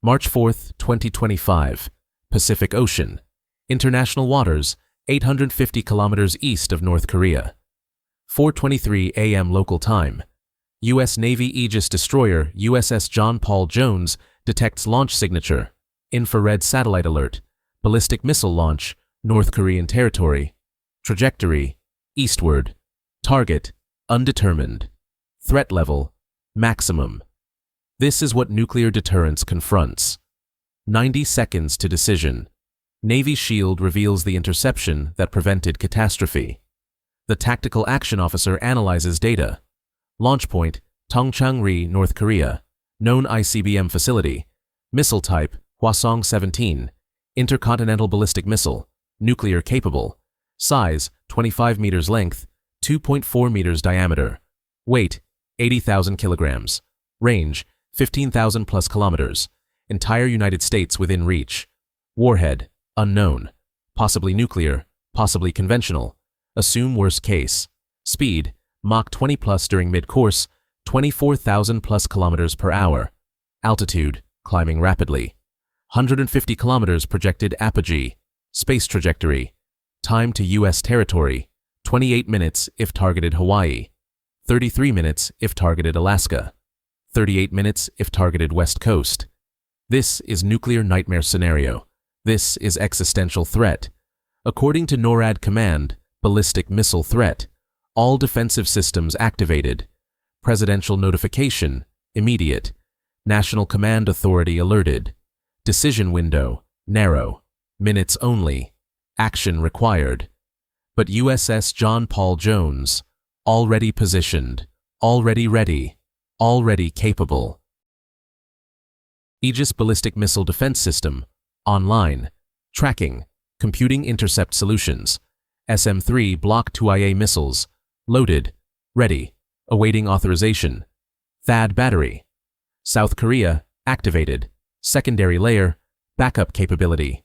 March 4, 2025, Pacific Ocean, international waters, 850 kilometers east of North Korea. 4:23 a.m. local time. U.S. Navy Aegis destroyer USS John Paul Jones detects launch signature. Infrared satellite alert. Ballistic missile launch, North Korean territory. Trajectory, eastward. Target, undetermined. Threat level, maximum. This is what nuclear deterrence confronts. 90 seconds to decision. Navy SHIELD reveals the interception that prevented catastrophe. The tactical action officer analyzes data. Launch point, Tongchang-ri, North Korea. Known ICBM facility. Missile type, Hwasong-17. Intercontinental ballistic missile. Nuclear capable. Size, 25 meters length, 2.4 meters diameter. Weight, 80,000 kilograms. Range, 15,000 plus kilometers. Entire United States within reach. Warhead, unknown. Possibly nuclear, possibly conventional. Assume worst case. Speed, Mach 20 plus during mid-course, 24,000 plus kilometers per hour. Altitude, climbing rapidly. 150 kilometers projected apogee. Space trajectory. Time to U.S. territory, 28 minutes if targeted Hawaii. 33 minutes if targeted Alaska. 38 minutes if targeted West Coast. This is nuclear nightmare scenario. This is existential threat. According to NORAD Command, ballistic missile threat. All defensive systems activated. Presidential notification, immediate. National Command Authority alerted. Decision window, narrow. Minutes only. Action required. But USS John Paul Jones, already positioned, already ready, already capable. Aegis Ballistic Missile Defense System, online, tracking, computing intercept solutions, SM-3 Block IIA missiles, loaded, ready, awaiting authorization. THAAD battery. South Korea, activated, secondary layer, backup capability.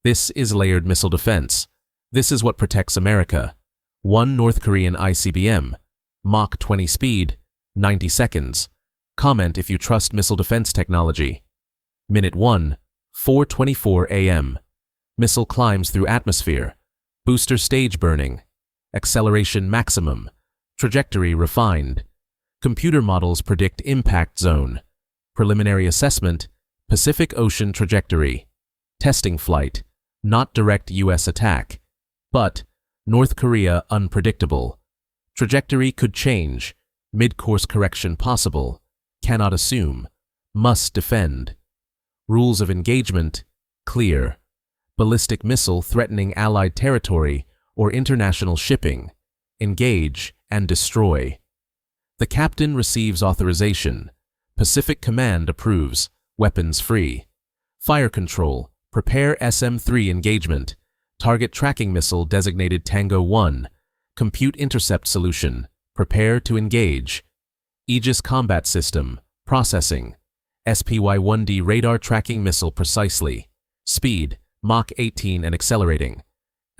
This is layered missile defense. This is what protects America. 1 North Korean ICBM, Mach 20 speed, 90 seconds. Comment if you trust missile defense technology. Minute 1, 4:24 a.m. Missile climbs through atmosphere. Booster stage burning. Acceleration maximum. Trajectory refined. Computer models predict impact zone. Preliminary assessment, Pacific Ocean trajectory. Testing flight, not direct U.S. attack. But, North Korea unpredictable. Trajectory could change. Mid-course correction possible. Cannot assume. Must defend. Rules of engagement, clear. Ballistic missile threatening Allied territory or international shipping. Engage and destroy. The captain receives authorization. Pacific Command approves. Weapons free. Fire control. Prepare SM-3 engagement. Target tracking missile designated Tango 1. Compute intercept solution. Prepare to engage. Aegis combat system. Processing. SPY-1D radar tracking missile precisely. Speed, Mach 18 and accelerating.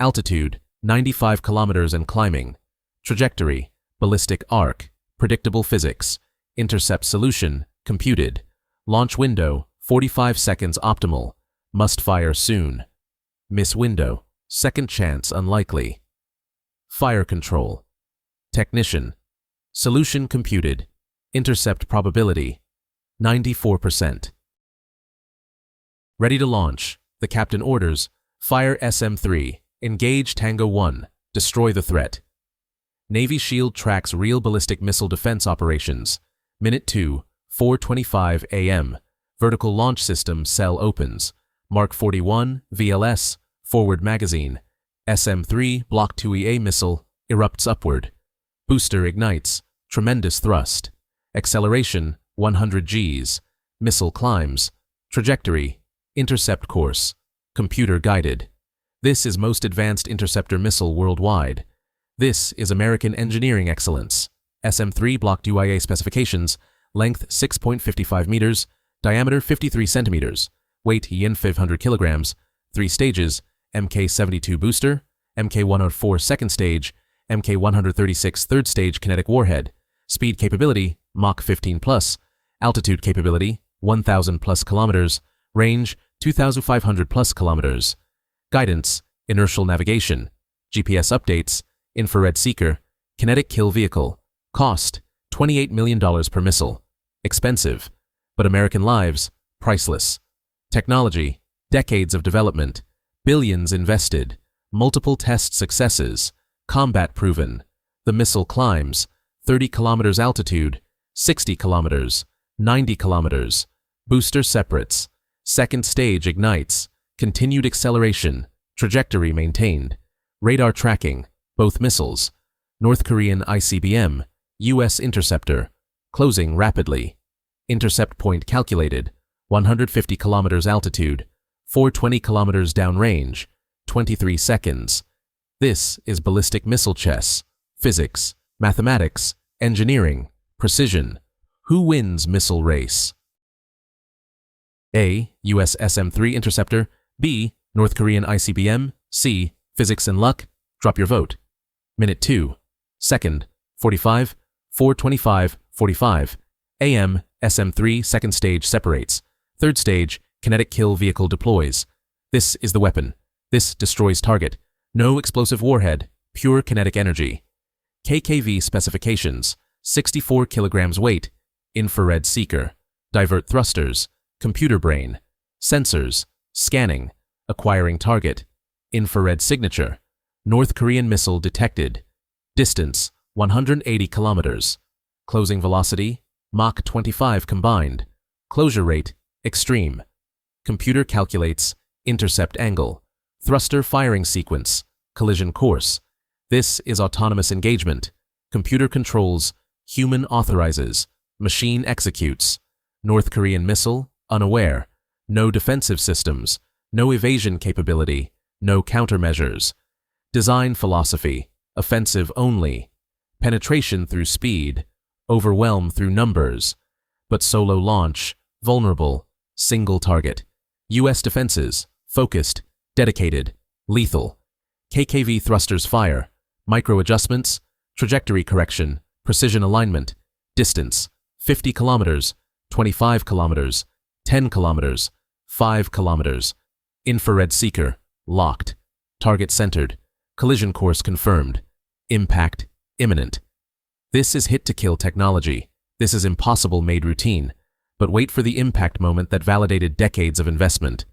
Altitude, 95 kilometers and climbing. Trajectory, ballistic arc, predictable physics. Intercept solution, computed. Launch window, 45 seconds optimal. Must fire soon. Miss window, second chance unlikely. Fire control. Technician. Solution computed. Intercept probability, 94%. Ready to launch. The captain orders. Fire SM-3. Engage Tango 1. Destroy the threat. Navy SHIELD tracks real ballistic missile defense operations. Minute 2, 4:25 a.m. Vertical launch system cell opens. Mark 41, VLS, forward magazine. SM-3 Block IIA missile erupts upward. Booster ignites. Tremendous thrust. Acceleration, 100 Gs. Missile climbs. Trajectory, intercept course. Computer guided. This is most advanced interceptor missile worldwide. This is American engineering excellence. SM-3 Block IIA specifications, length 6.55 meters, diameter 53 centimeters, weight yen 500 kilograms, 3 stages, Mk-72 booster, Mk-104 second stage, Mk-136 third stage kinetic warhead, speed capability, Mach 15 plus, altitude capability, 1,000 plus kilometers, Range 2,500 plus kilometers. Guidance, inertial navigation, GPS updates, infrared seeker, kinetic kill vehicle. Cost, $28 million per missile. Expensive, but American lives, priceless. Technology, decades of development, billions invested, multiple test successes, combat proven. The missile climbs, 30 kilometers altitude, 60 kilometers, 90 kilometers. Booster separates. Second stage ignites. Continued acceleration. Trajectory maintained. Radar tracking. Both missiles. North Korean ICBM. U.S. interceptor. Closing rapidly. Intercept point calculated. 150 kilometers altitude. 420 kilometers downrange. 23 seconds. This is ballistic missile chess. Physics, mathematics, engineering, precision. Who wins missile race? A. U.S. SM-3 interceptor. B. North Korean ICBM. C. Physics and luck. Drop your vote. Minute 2. Second. 45. 425. 45. AM. SM-3 second stage separates. Third stage, kinetic kill vehicle deploys. This is the weapon. This destroys target. No explosive warhead. Pure kinetic energy. KKV specifications. 64 kilograms weight. Infrared seeker. Divert thrusters. Computer brain. Sensors. Scanning. Acquiring target. Infrared signature. North Korean missile detected. Distance, 180 kilometers. Closing velocity, Mach 25 combined. Closure rate, extreme. Computer calculates, intercept angle. Thruster firing sequence, collision course. This is autonomous engagement. Computer controls, human authorizes, machine executes. North Korean missile, unaware. No defensive systems, no evasion capability, no countermeasures. Design philosophy, offensive only. Penetration through speed, overwhelm through numbers. But solo launch, vulnerable, single target. U.S. defenses, focused, dedicated, lethal. KKV thrusters fire, micro adjustments, trajectory correction, precision alignment, distance, 50 kilometers, 25 kilometers, 10 kilometers, 5 kilometers. Infrared seeker, locked. Target centered. Collision course confirmed. Impact, imminent. This is hit-to-kill technology. This is impossible made routine. But wait for the impact moment that validated decades of investment.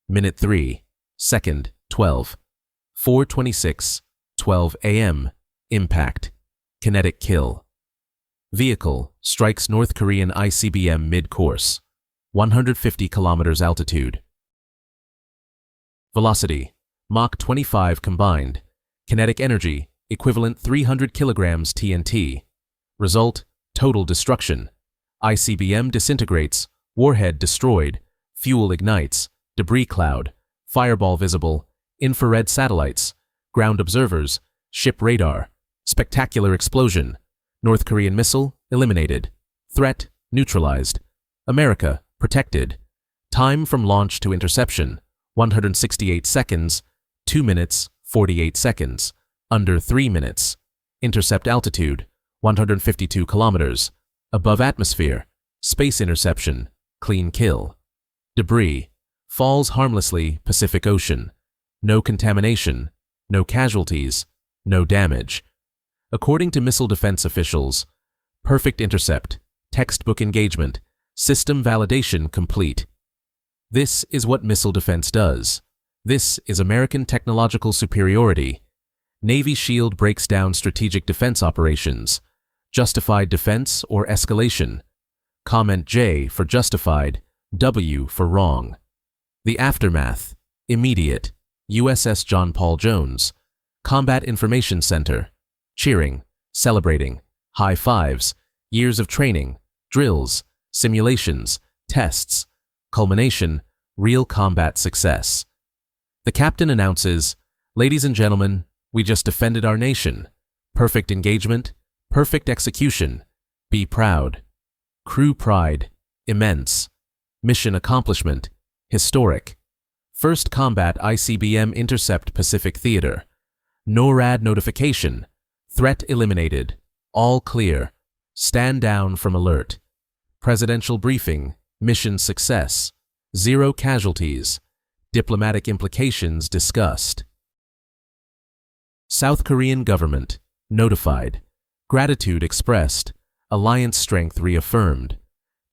Minute 3. Second, 12. 4:26, 12 a.m. Impact. Kinetic kill. Vehicle strikes North Korean ICBM mid-course. 150 kilometers altitude. Velocity, Mach 25 combined. Kinetic energy, equivalent 300 kilograms TNT. Result, total destruction. ICBM disintegrates, warhead destroyed, fuel ignites, debris cloud, fireball visible, infrared satellites, ground observers, ship radar, spectacular explosion. North Korean missile eliminated. Threat neutralized. America protected. Time from launch to interception, 168 seconds, 2 minutes, 48 seconds, under 3 minutes. Intercept altitude, 152 kilometers. Above atmosphere, space interception, clean kill. Debris, falls harmlessly Pacific Ocean. No contamination, no casualties, no damage. According to missile defense officials, perfect intercept, textbook engagement, system validation complete. This is what missile defense does. This is American technological superiority. Navy SHIELD breaks down strategic defense operations. Justified defense or escalation. Comment J for justified, W for wrong. The aftermath, immediate. USS John Paul Jones. Combat Information Center. Cheering, celebrating, high fives, years of training, drills, simulations, tests, culmination, real combat success. The captain announces, "Ladies and gentlemen, we just defended our nation. Perfect engagement, perfect execution. Be proud." Crew pride, immense. Mission accomplishment, historic. First combat ICBM intercept Pacific Theater. NORAD notification. Threat eliminated. All clear. Stand down from alert. Presidential briefing. Mission success. 0 casualties. Diplomatic implications discussed. South Korean government notified. Gratitude expressed. Alliance strength reaffirmed.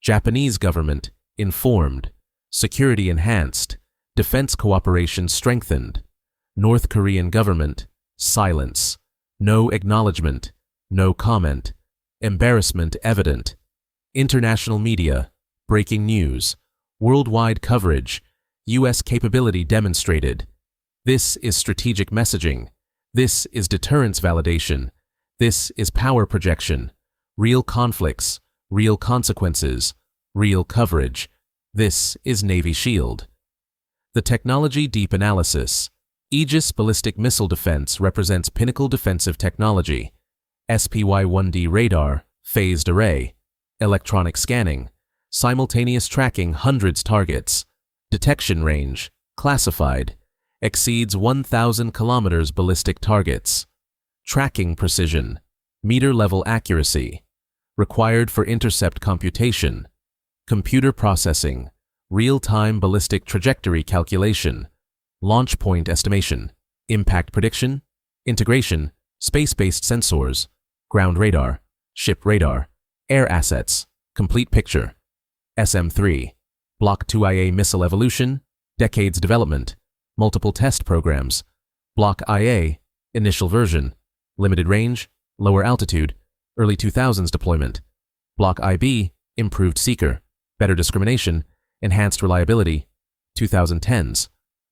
Japanese government informed. Security enhanced. Defense cooperation strengthened. North Korean government silence. No acknowledgement. No comment. Embarrassment evident. International media breaking news. Worldwide coverage. U.S. capability demonstrated. This is strategic messaging. This is deterrence validation. This is power projection. Real conflicts, real consequences, real coverage. This is Navy SHIELD. The technology deep analysis. Aegis ballistic missile defense represents pinnacle defensive technology. SPY-1D radar, phased array, electronic scanning, simultaneous tracking hundreds targets, detection range, classified, exceeds 1,000 kilometers ballistic targets, tracking precision, meter-level accuracy, required for intercept computation, computer processing, real-time ballistic trajectory calculation, launch point estimation, impact prediction, integration, space-based sensors, ground radar, ship radar, air assets, complete picture. SM-3, Block IIA missile evolution, decades development, multiple test programs, Block IA, initial version, limited range, lower altitude, early 2000s deployment, Block IB, improved seeker, better discrimination, enhanced reliability, 2010s,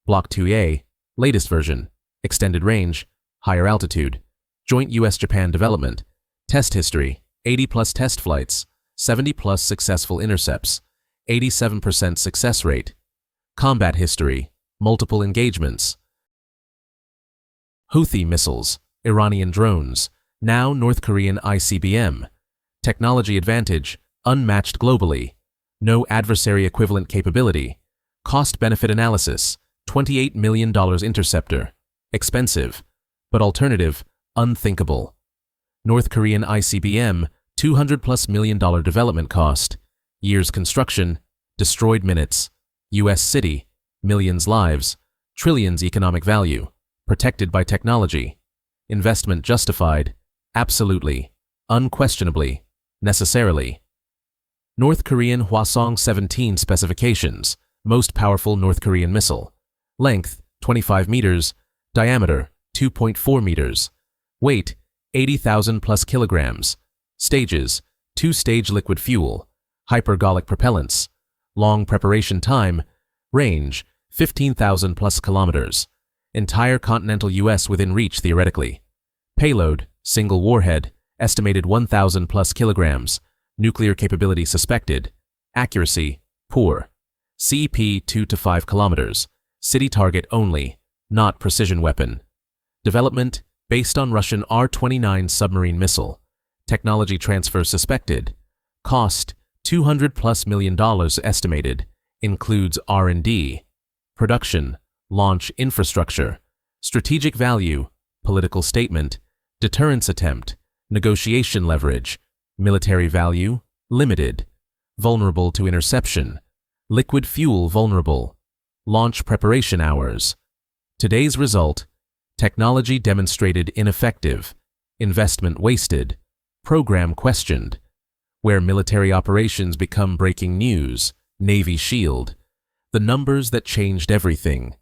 Block IIA, latest version, extended range, higher altitude, joint US-Japan development, test history, 80+ test flights, 70+ successful intercepts, 87% success rate, combat history, multiple engagements. Houthi missiles, Iranian drones, now North Korean ICBM, technology advantage, unmatched globally, no adversary equivalent capability, cost-benefit analysis, $28 million interceptor, expensive, but alternative, unthinkable. North Korean ICBM, $200+ million development cost, years construction, destroyed minutes, US city, millions lives, trillions economic value, protected by technology, investment justified, absolutely, unquestionably, necessarily. North Korean Hwasong-17 specifications, most powerful North Korean missile, length 25 meters, diameter 2.4 meters, weight 80,000+ kilograms, stages, 2-stage liquid fuel, hypergolic propellants, long preparation time, range 15,000+ kilometers, entire continental US within reach theoretically, payload, single warhead, estimated 1,000+ kilograms, nuclear capability suspected, accuracy, poor, CP 2 to 5 kilometers, city target only, not precision weapon, development based on Russian R-29 submarine missile, technology transfer suspected, cost $200+ million estimated, includes R&D, production, launch infrastructure, strategic value, political statement, deterrence attempt, negotiation leverage, military value, limited, vulnerable to interception, liquid fuel vulnerable, launch preparation hours. Today's result, technology demonstrated ineffective, investment wasted, program questioned. Where military operations become breaking news, Navy SHIELD. The numbers that changed everything.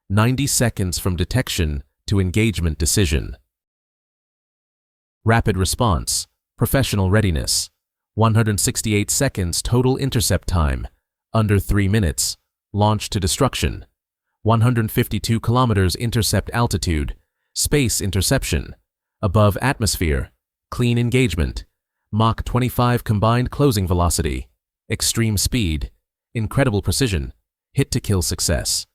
90 seconds from detection to engagement decision. Rapid response, professional readiness. 168 seconds total intercept time, under 3 minutes, launch to destruction. 152 kilometers intercept altitude, space interception, above atmosphere, clean engagement, Mach 25 combined closing velocity, extreme speed, incredible precision, hit-to-kill success,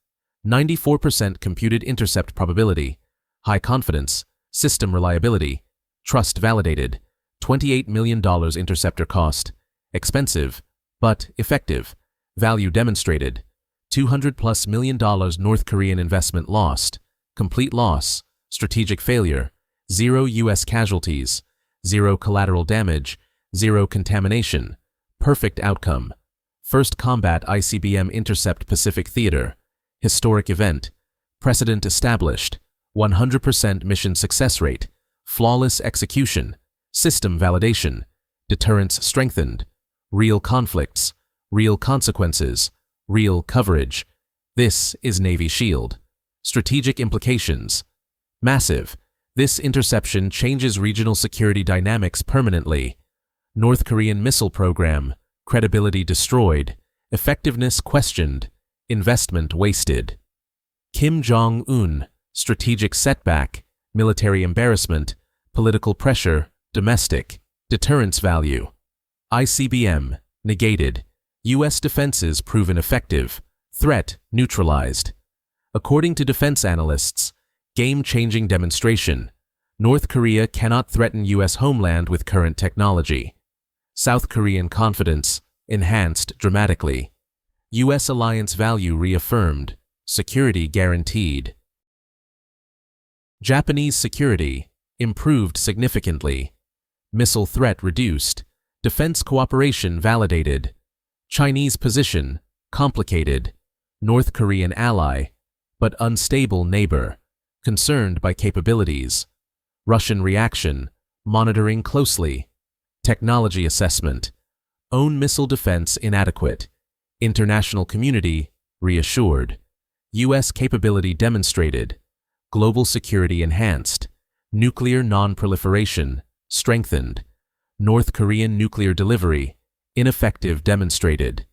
94% computed intercept probability, high confidence, system reliability, trust validated, $28 million interceptor cost, expensive, but effective, value demonstrated, $200+ million North Korean investment lost, complete loss, strategic failure, 0 US casualties, 0 collateral damage, 0 contamination, perfect outcome, First Combat ICBM Intercept Pacific Theater. Historic event. Precedent established. 100% mission success rate. Flawless execution. System validation. Deterrence strengthened. Real conflicts. Real consequences. Real coverage. This is Navy SHIELD. Strategic implications. Massive. This interception changes regional security dynamics permanently. North Korean missile program. Credibility destroyed. Effectiveness questioned. Investment wasted. Kim Jong-un. Strategic setback. Military embarrassment. Political pressure. Domestic. Deterrence value. ICBM. Negated. U.S. defenses proven effective. Threat neutralized. According to defense analysts, game-changing demonstration. North Korea cannot threaten U.S. homeland with current technology. South Korean confidence enhanced dramatically. U.S. alliance value reaffirmed. Security guaranteed. Japanese security improved significantly. Missile threat reduced. Defense cooperation validated. Chinese position complicated. North Korean ally, but unstable neighbor, concerned by capabilities. Russian reaction, monitoring closely. Technology assessment. Own missile defense inadequate. International community reassured. U.S. capability demonstrated. Global security enhanced. Nuclear non-proliferation strengthened. North Korean nuclear delivery ineffective demonstrated.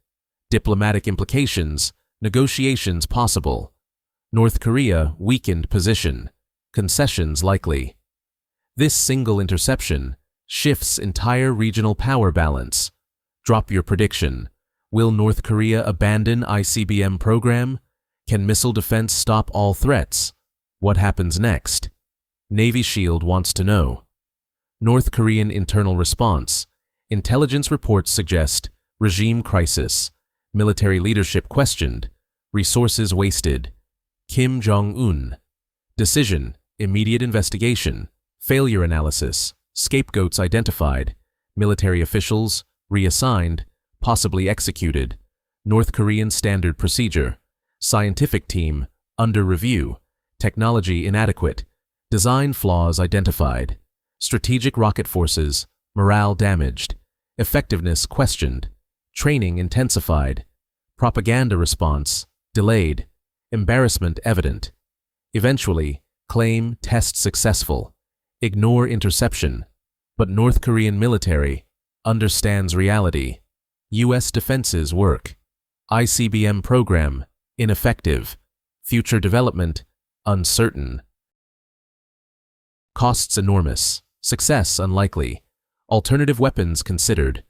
Diplomatic implications, negotiations possible. North Korea weakened position. Concessions likely. This single interception shifts entire regional power balance. Drop your prediction. Will North Korea abandon ICBM program? Can missile defense stop all threats? What happens next? Navy SHIELD wants to know. North Korean internal response. Intelligence reports suggest regime crisis. Military leadership questioned. Resources wasted. Kim Jong-un. Decision. Immediate investigation. Failure analysis. Scapegoats identified. Military officials reassigned. Possibly executed. North Korean standard procedure. Scientific team under review. Technology inadequate. Design flaws identified. Strategic rocket forces morale damaged. Effectiveness questioned. Training intensified. Propaganda response delayed. Embarrassment evident. Eventually, claim test successful. Ignore interception. But North Korean military understands reality. U.S. defenses work. ICBM program ineffective. Future development uncertain. Costs enormous. Success unlikely. Alternative weapons considered.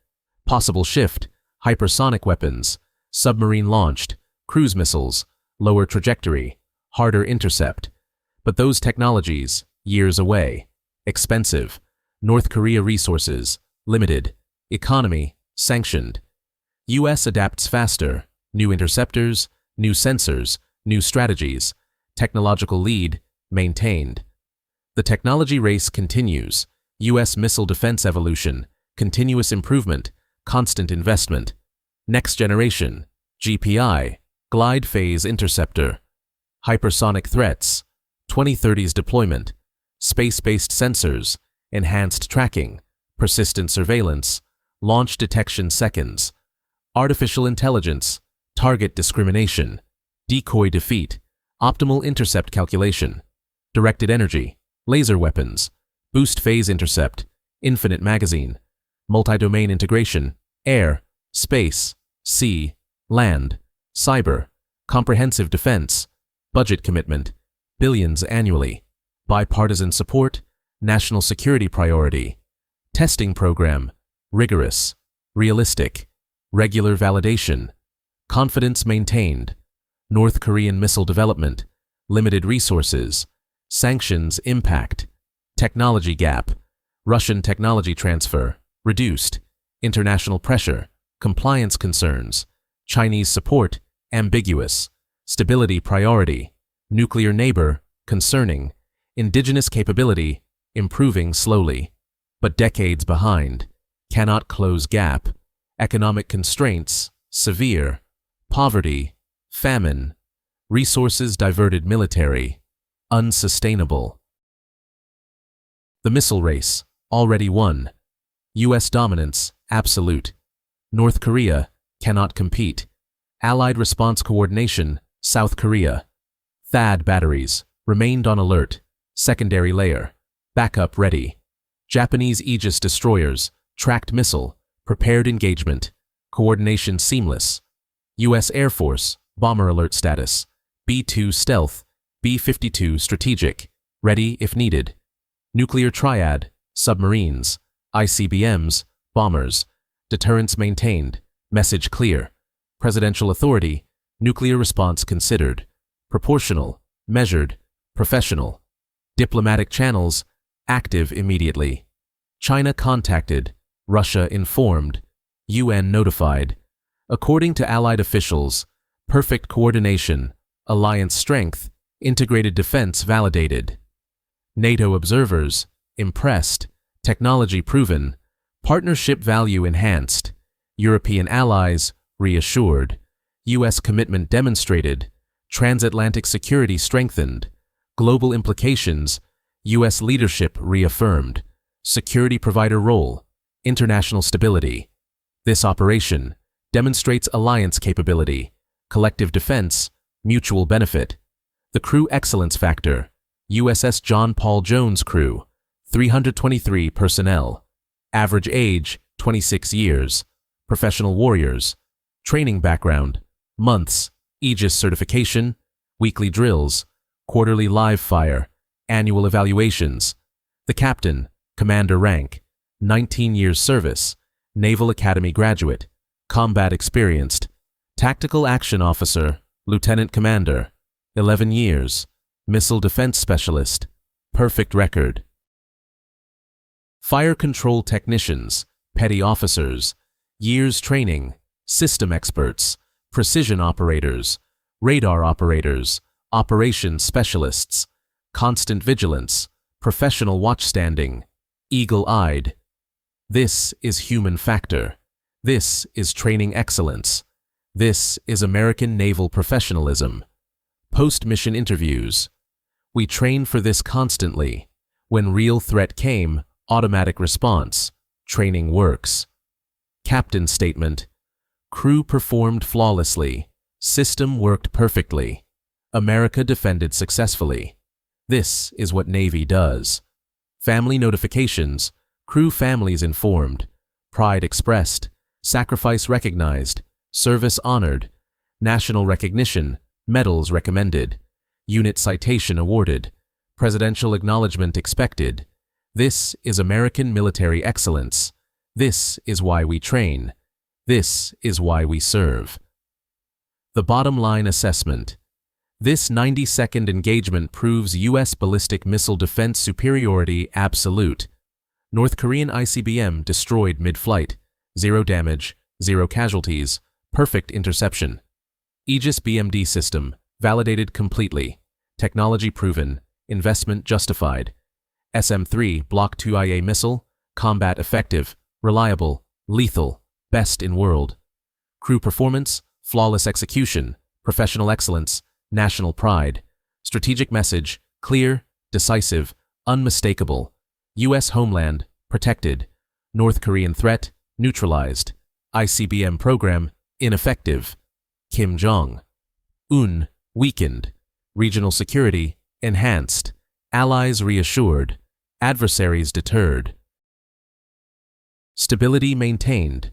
Possible shift. Hypersonic weapons. Submarine launched. Cruise missiles. Lower trajectory. Harder intercept. But those technologies, years away. Expensive. North Korea resources, limited. Economy, sanctioned. U.S. adapts faster. New interceptors, new sensors, new strategies. Technological lead, maintained. The technology race continues. U.S. missile defense evolution, continuous improvement, constant investment. Next generation, GPI, glide phase interceptor. Hypersonic threats, 2030s deployment. Space-based sensors, enhanced tracking, persistent surveillance, launch detection seconds. Artificial intelligence, target discrimination, decoy defeat, optimal intercept calculation. Directed energy, laser weapons, boost phase intercept, infinite magazine, multi-domain integration, air, space, sea, land, cyber, comprehensive defense, budget commitment, billions annually, bipartisan support, national security priority, testing program, rigorous, realistic, regular validation, confidence maintained, North Korean missile development, limited resources, sanctions impact, technology gap, Russian technology transfer, reduced, international pressure, compliance concerns, Chinese support, ambiguous, stability priority, nuclear neighbor, concerning, indigenous capability, improving slowly, but decades behind, cannot close gap, economic constraints, severe, poverty, famine, resources diverted military, unsustainable. The missile race, already won. U.S. dominance, absolute. North Korea, cannot compete. Allied response coordination, South Korea. THAAD batteries, remained on alert. Secondary layer, backup ready. Japanese Aegis destroyers, tracked missile, prepared engagement. Coordination seamless. U.S. Air Force, bomber alert status. B-2 stealth, B-52 strategic, ready if needed. Nuclear triad, submarines, ICBMs, bombers. Deterrence maintained, message clear. Presidential authority, nuclear response considered. Proportional, measured, professional. Diplomatic channels, active immediately. China contacted, Russia informed, UN notified. According to Allied officials, perfect coordination, alliance strength, integrated defense validated. NATO observers, impressed, technology proven, partnership value enhanced, European allies, reassured, U.S. commitment demonstrated, transatlantic security strengthened, global implications, U.S. leadership reaffirmed, security provider role, international stability. This operation demonstrates alliance capability, collective defense, mutual benefit. The crew excellence factor, USS John Paul Jones crew, 323 personnel. Average age, 26 years. Professional warriors. Training background, months. Aegis certification, weekly drills, quarterly live fire, annual evaluations. The captain, commander rank, 19 years service, Naval Academy graduate, combat experienced. Tactical action officer, lieutenant commander, 11 years, missile defense specialist, perfect record. Fire control technicians, petty officers, years training, system experts, precision operators, radar operators, operations specialists, constant vigilance, professional watchstanding, eagle-eyed. This is human factor. This is training excellence. This is American naval professionalism. Post-mission interviews. We train for this constantly. When real threat came, automatic response. Training works. Captain statement. Crew performed flawlessly. System worked perfectly. America defended successfully. This is what Navy does. Family notifications. Crew families informed. Pride expressed. Sacrifice recognized. Service honored. National recognition. Medals recommended. Unit citation awarded. Presidential acknowledgement expected. This is American military excellence. This is why we train. This is why we serve. The bottom line assessment. This 90-second engagement proves U.S. ballistic missile defense superiority absolute. North Korean ICBM destroyed mid-flight. 0 damage, 0 casualties, perfect interception. Aegis BMD system, validated completely. Technology proven, investment justified. SM-3 Block IIA missile, combat effective, reliable, lethal, best in world. Crew performance, flawless execution, professional excellence, national pride. Strategic message, clear, decisive, unmistakable. U.S. homeland, protected. North Korean threat, neutralized. ICBM program, ineffective. Kim Jong-un, weakened. Regional security, enhanced. Allies reassured. Adversaries deterred. Stability maintained.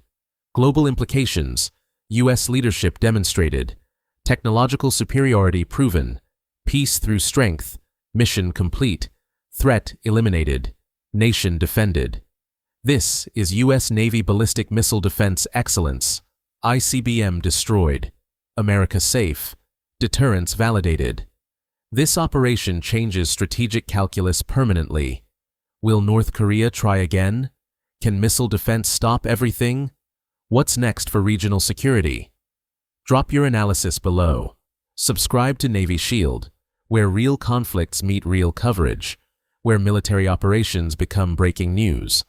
Global implications, U.S. leadership demonstrated. Technological superiority proven. Peace through strength. Mission complete. Threat eliminated. Nation defended. This is U.S. Navy ballistic missile defense excellence. ICBM destroyed. America safe. Deterrence validated. This operation changes strategic calculus permanently. Will North Korea try again? Can missile defense stop everything? What's next for regional security? Drop your analysis below. Subscribe to Navy Shield, where real conflicts meet real coverage, where military operations become breaking news.